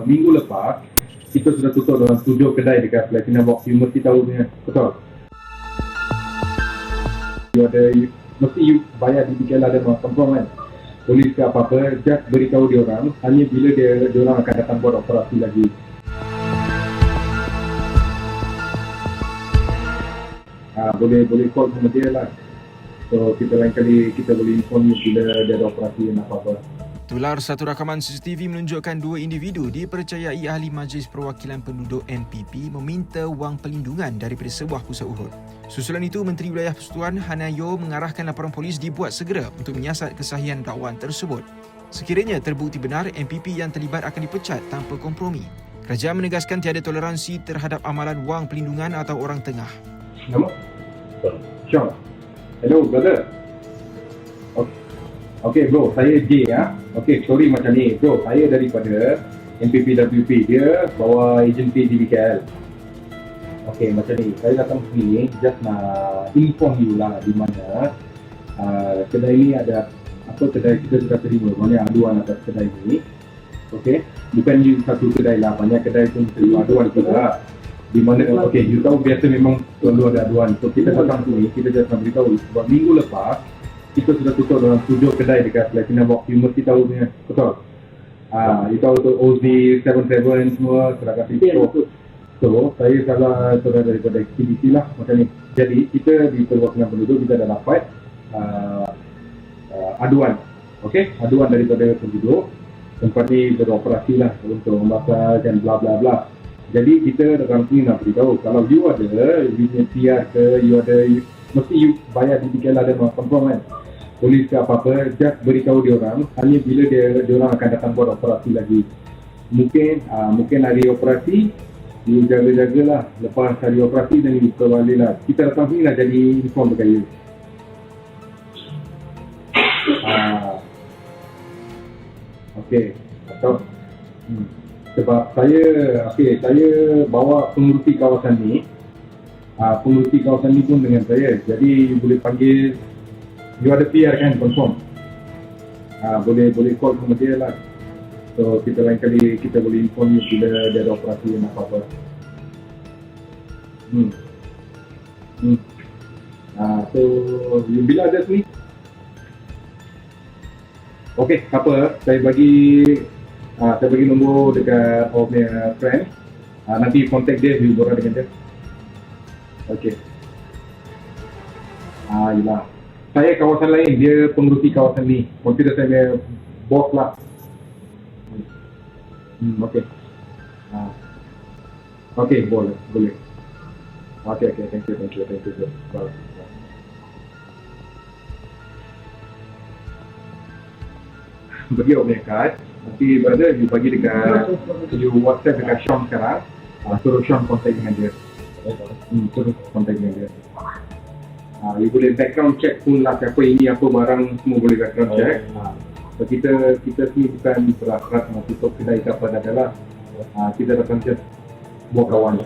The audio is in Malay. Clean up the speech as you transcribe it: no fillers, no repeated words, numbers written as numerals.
minggu lepas kita sudah tutup dalam 7 kedai dekat Platinum Box. You mesti tahu punya, betul? Mesti you bayar DBK lah dan confirm kan. Polis ke apa-apa, just beritahu dia orang hanya bila dia orang akan datang buat operasi lagi. Boleh call sama dia lah. So kita lain kali kita boleh inform you bila dia ada operasi dan apa-apa. Tular satu rakaman CCTV menunjukkan dua individu dipercayai ahli Majlis Perwakilan Penduduk NPP meminta wang pelindungan daripada sebuah pusat urut. Susulan itu, Menteri Wilayah Persekutuan Hanayo mengarahkan laporan polis dibuat segera untuk menyiasat kesahihan dakwaan tersebut. Sekiranya terbukti benar, NPP yang terlibat akan dipecat tanpa kompromi. Kerajaan menegaskan tiada toleransi terhadap amalan wang pelindungan atau orang tengah. Nama? Sean. Hello, brother. Okay bro, saya J ya. Okay, sorry macam ni. Bro, saya daripada NPPWP. Dia bawa agensi DBKL. Okay, macam ni. Saya datang sini just nak inform you lah di mana kedai ni ada apa, kedai kita sudah terima banyak aduan atas kedai ni. Okay, bukan you satu kedai lah, banyak kedai pun terima aduan juga. Di mana, okay, you tahu biasa memang selalu ada aduan. So kita datang sini, kita just nak beritahu sebab minggu lepas kita sudah tutup dalam 7 kedai dekat Platinum Box. You mesti tahu punya, betul? You tahu tu Ozi, 77 semua, seragam itu. So, saya salah saudara daripada aktiviti lah macam ni. Jadi, kita di Perwakilan Penduduk, kita dah dapat aduan. Okay? Aduan daripada penduduk. Tempat ni beroperasi lah untuk membakar dan bla bla bla. Jadi, kita dalam sini nak beritahu, kalau you ada, you punya PR ke, you ada, mesti you bayar DBK lah dan confirm kan. Polis ke apa-apa, just beritahu dia orang hanya bila dia orang akan datang buat operasi lagi. Mungkin hari operasi you jaga-jagalah, lepas hari operasi dan you buka balik lah. Kita datang sini nak jadi inform dekat you. Okay, atau sebab saya bawa pengurusi kawasan ni. Pengurusi kawasan ni pun dengan saya, jadi you boleh panggil. You ada PR kan, confirm? Boleh call sama dia lah. So kita lain kali kita boleh inform you bila dia ada operasi dan apa-apa. So you bila ada sini? Okay, apa? Saya bagi nombor dekat orang punya friend. Nanti contact dia, you borang dengan dia. Okay. Yelah. Saya kawasan lain, dia pengurusi kawasan ni. Consider saya bos lah. Okay. Okay, boleh. Okay, thank you. Bye. Bagi orang kad, nanti brother, you bagi dekat, you WhatsApp dekat Sean sekarang. Suruh Sean contact dengan dia. Suruh contact dengan dia. You boleh background check pun lah, siapa ini, apa barang, semua boleh background check. So kita sini bukan berat-berat nak tutup kedai ke apa dah lah. Kita datang just buat kawan.